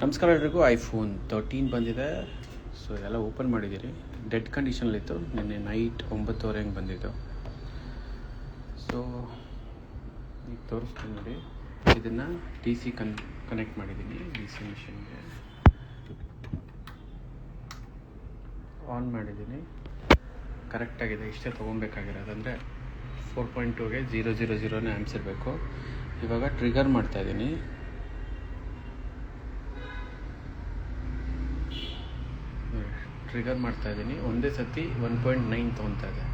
ನಮಸ್ಕಾರ ಎಲ್ರಿಗೂ. ಐಫೋನ್ 13 ಬಂದಿದೆ. ಸೊ ಎಲ್ಲ ಓಪನ್ ಮಾಡಿದ್ದೀರಿ. ಡೆಡ್ ಕಂಡೀಷನಲ್ಲಿತ್ತು. ನಿನ್ನೆ ನೈಟ್ 9:30 ಹಂಗೆ ಬಂದಿದ್ದು. ಸೊ ಈಗ ತೋರಿಸ್ತೀನಿ ನೋಡಿ. ಇದನ್ನು DC ಕನೆಕ್ಟ್ ಮಾಡಿದ್ದೀನಿ. DC ಮಿಷಿನ್ಗೆ ಆನ್ ಮಾಡಿದ್ದೀನಿ. ಕರೆಕ್ಟಾಗಿದೆ. ಇಷ್ಟೇ ತೊಗೊಬೇಕಾಗಿರೋದು. ಅಂದರೆ 4.2ಗೆ 000 ಆ್ಯಂಪ್ಸ್ ಇರಬೇಕು. ಇವಾಗ ಟ್ರಿಗರ್ ಮಾಡ್ತಾಯಿದ್ದೀನಿ. ಒಂದೇ ಸತಿ 1.9 ತೊಗೊತಾ ಇದೆ.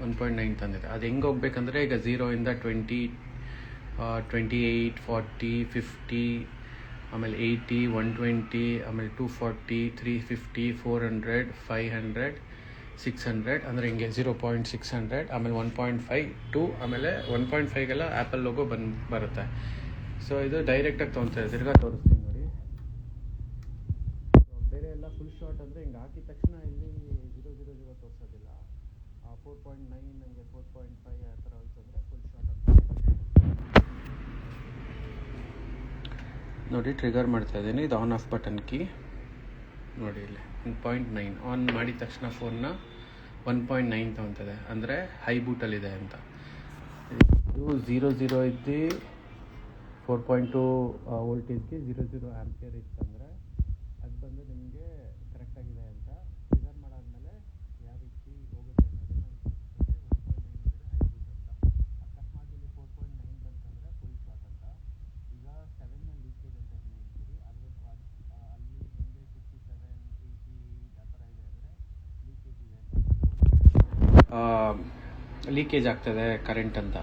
1.9 ತಂದಿದೆ. ಅದು ಹೆಂಗೆ ಹೋಗ್ಬೇಕಂದ್ರೆ ಈಗ 0ಇಂದ 20, 28, 40, 50, ಆಮೇಲೆ 80, 120, ಆಮೇಲೆ 240, 350, 400, 500, 600 ಅಂದರೆ ಹಿಂಗೆ 0.600, ಆಮೇಲೆ 1.5, 2, ಆಮೇಲೆ 1.5ಗೆಲ್ಲ ಆ್ಯಪಲ್ ಲೋಗೋ ಬರುತ್ತೆ. ಸೊ ಇದು ಡೈರೆಕ್ಟಾಗಿ ತೊಗೊತಾ ಇದೆ. ತಿರ್ಗಾ ತೋರಿಸ್ತೀನಿ ನೋಡಿ. ಬೇರೆ ಎಲ್ಲ ಫುಲ್ ಶಾಟ್ ಅಂದರೆ ಹಿಂಗೆ ಹಾಕಿದ ತಕ್ಷಣ ಇಲ್ಲಿ 000 ತೋರಿಸೋದಿಲ್ಲ. 4.9 ನನಗೆ 4.5 ಆ ಥರ ಹೋಯ್ತಂದರೆ ಫುಲ್ ಶಾಟ್ ಅಂತ ನೋಡಿ. ಟ್ರಿಗರ್ ಮಾಡ್ತಾಯಿದ್ದೀನಿ. ಇದು ಆನ್ ಆಫ್ ಬಟನ್ ಕೀ ನೋಡಿ. ಇಲ್ಲಿ 1.9 ಆನ್ ಮಾಡಿದ ತಕ್ಷಣ ಫೋನ್ನ 1.9 ತೊಗೊತದೆ. ಅಂದರೆ ಹೈ ಬೂಟಲ್ಲಿದೆ ಅಂತ. ಇದು 0 ಇದ್ದು 4.2 ವೋಲ್ಟೇಜ್ಗೆ 0 ಆ್ಯಂಪಿಯರ್ ಇತ್ತಂದರೆ ಅದು ಬಂದು ನಿಮಗೆ ಕರೆಕ್ಟಾಗಿದೆ ಅಂತ. ಟ್ರಿಗರ್ ಮಾಡಾದ್ಮೇಲೆ ಯಾವ ರೀತಿ ಹೋಗುತ್ತೆ ಅನ್ನೋದನ್ನು ಅಕಸ್ಮಾತ್ ಇಲ್ಲಿ 4.9 ಬಂತಂದರೆ ಫುಲ್ ಶಾಟ್ ಅಂತ. ಈಗ 7ನ ಲೀಕೇಜ್ ಅಂತ ಏನು ಹೇಳ್ತೀರಿ ಅಲ್ಲಿ ನಿಮಗೆ 57, 80 ಆ ಥರ ಇದೆ ಅಂದರೆ ಲೀಕೇಜ್ ಇದೆ ಅಂತ. ಲೀಕೇಜ್ ಆಗ್ತದೆ ಕರೆಂಟ್ ಅಂತ.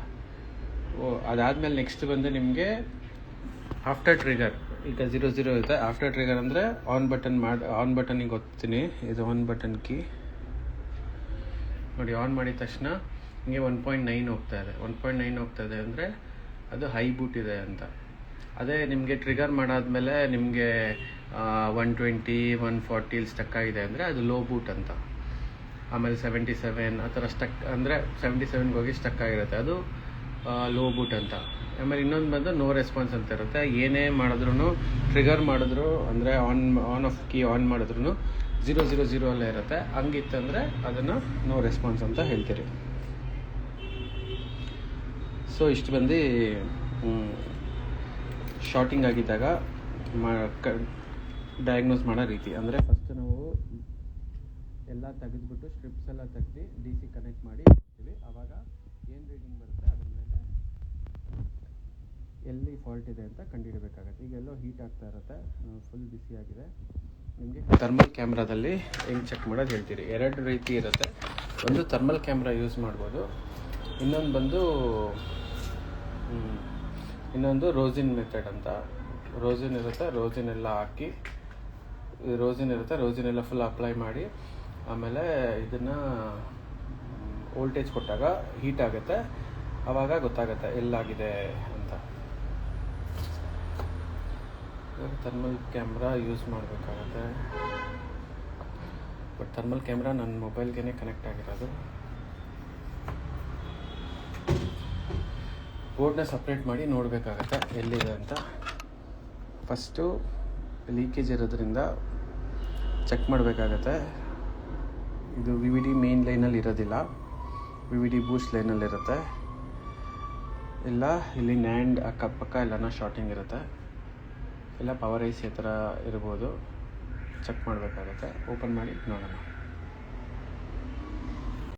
ಅದಾದಮೇಲೆ ನೆಕ್ಸ್ಟ್ ಬಂದು ನಿಮಗೆ ಆಫ್ಟರ್ ಟ್ರಿಗರ್ ಈಗ 0 ಇದೆ. ಆಫ್ಟರ್ ಟ್ರಿಗರ್ ಅಂದರೆ ಆನ್ ಬಟನ್ನಿಗೆ ಒತ್ತೀನಿ. ಇದು ಆನ್ ಬಟನ್ ಕೀ ನೋಡಿ. ಆನ್ ಮಾಡಿದ ತಕ್ಷಣ ನಿಮಗೆ 1.9 ಹೋಗ್ತಾ ಇದೆ ಅಂದರೆ ಅದು ಹೈ ಬೂಟ್ ಇದೆ ಅಂತ. ಅದೇ ನಿಮಗೆ ಟ್ರಿಗರ್ ಮಾಡಾದ್ಮೇಲೆ ನಿಮಗೆ 120, 140 ಸ್ಟಕ್ ಆಗಿದೆ ಅಂದರೆ ಅದು ಲೋ ಬೂಟ್ ಅಂತ. ಆಮೇಲೆ 77 ಆ ಥರ ಸ್ಟಕ್ ಅಂದರೆ 77ಗೆ ಹೋಗಿ ಸ್ಟಕ್ ಆಗಿರುತ್ತೆ, ಅದು ಲೋ ಬೂಟ್ ಅಂತ. ಆಮೇಲೆ ಇನ್ನೊಂದು ಬಂದು ನೋ ರೆಸ್ಪಾನ್ಸ್ ಅಂತ ಇರುತ್ತೆ. ಏನೇ ಮಾಡಿದ್ರು ಟ್ರಿಗರ್ ಮಾಡಿದ್ರು ಅಂದರೆ ಆನ್ ಆಫ್ ಕೀ ಆನ್ ಮಾಡಿದ್ರು 000 ಅಲ್ಲೇ ಇರುತ್ತೆ. ಹಂಗಿತ್ತಂದರೆ ಅದನ್ನು ನೋ ರೆಸ್ಪಾನ್ಸ್ ಅಂತ ಹೇಳ್ತೀರಿ. ಸೊ ಇಷ್ಟು ಬಂದು ಶಾರ್ಟಿಂಗ್ ಆಗಿದ್ದಾಗ ಡಯಾಗ್ನೋಸ್ ಮಾಡೋ ರೀತಿ. ಅಂದರೆ ಫಸ್ಟ್ ನಾವು ಎಲ್ಲ ತೆಗೆದ್ಬಿಟ್ಟು ಸ್ಟ್ರಿಪ್ಸ್ ಎಲ್ಲ ತೆಗೆದು DC ಕನೆಕ್ಟ್ ಮಾಡಿ ಇರ್ತೀವಿ. ಆವಾಗ ಏನು ರೀಡಿಂಗ್ ಬರುತ್ತೆ ಅದ್ರ ಮೇಲೆ ಎಲ್ಲಿ ಫಾಲ್ಟ್ ಇದೆ ಅಂತ ಕಂಡುಹಿಡಬೇಕಾಗತ್ತೆ. ಈಗೆಲ್ಲೋ ಹೀಟ್ ಆಗ್ತಾ ಇರುತ್ತೆ, ಫುಲ್ ಬಿಸಿಯಾಗಿದೆ. ನಿಮಗೆ ಥರ್ಮಲ್ ಕ್ಯಾಮ್ರಾದಲ್ಲಿ ಹೆಂಗೆ ಚೆಕ್ ಮಾಡೋದು ಹೇಳ್ತೀರಿ. 2 ರೀತಿ ಇರುತ್ತೆ. ಒಂದು ಥರ್ಮಲ್ ಕ್ಯಾಮ್ರಾ ಯೂಸ್ ಮಾಡ್ಬೋದು. ಇನ್ನೊಂದು ರೋಸಿನ್ ಮೆಥಡ್ ಅಂತ. ರೋಸಿನ್ ಇರುತ್ತೆ. ರೋಸಿನ್ ಎಲ್ಲ ಫುಲ್ ಅಪ್ಲೈ ಮಾಡಿ ಆಮೇಲೆ ಇದನ್ನು ವೋಲ್ಟೇಜ್ ಕೊಟ್ಟಾಗ ಹೀಟ್ ಆಗುತ್ತೆ. ಆವಾಗ ಗೊತ್ತಾಗುತ್ತೆ ಎಲ್ಲಾಗಿದೆ ಅಂತ. ಥರ್ಮಲ್ ಕ್ಯಾಮ್ರಾ ಯೂಸ್ ಮಾಡಬೇಕಾಗತ್ತೆ. ಬಟ್ ಥರ್ಮಲ್ ಕ್ಯಾಮ್ರಾ ನನ್ನ ಮೊಬೈಲ್ಗೆ ಕನೆಕ್ಟ್ ಆಗಿರೋದು. ಬೋರ್ಡ್ನ ಸಪ್ರೇಟ್ ಮಾಡಿ ನೋಡಬೇಕಾಗತ್ತೆ ಎಲ್ಲಿದೆ ಅಂತ. ಫಸ್ಟು ಲೀಕೇಜ್ ಇರೋದ್ರಿಂದ ಚೆಕ್ ಮಾಡಬೇಕಾಗತ್ತೆ. ಇದು VVD ಮೇನ್ ಲೈನಲ್ಲಿ ಇರೋದಿಲ್ಲ, VVD ಬೂಸ್ಟ್ ಲೈನಲ್ಲಿರುತ್ತೆ. ಇಲ್ಲ ಇಲ್ಲಿ ನ್ಯಾಂಡ್ ಅಕ್ಕಪಕ್ಕ ಎಲ್ಲನ ಶಾರ್ಟಿಂಗ್ ಇರುತ್ತೆ. ಇಲ್ಲ ಪವರ್ IC ಆ ಥರ ಇರ್ಬೋದು. ಚೆಕ್ ಮಾಡಬೇಕಾಗತ್ತೆ. ಓಪನ್ ಮಾಡಿ ನೋಡೋಣ.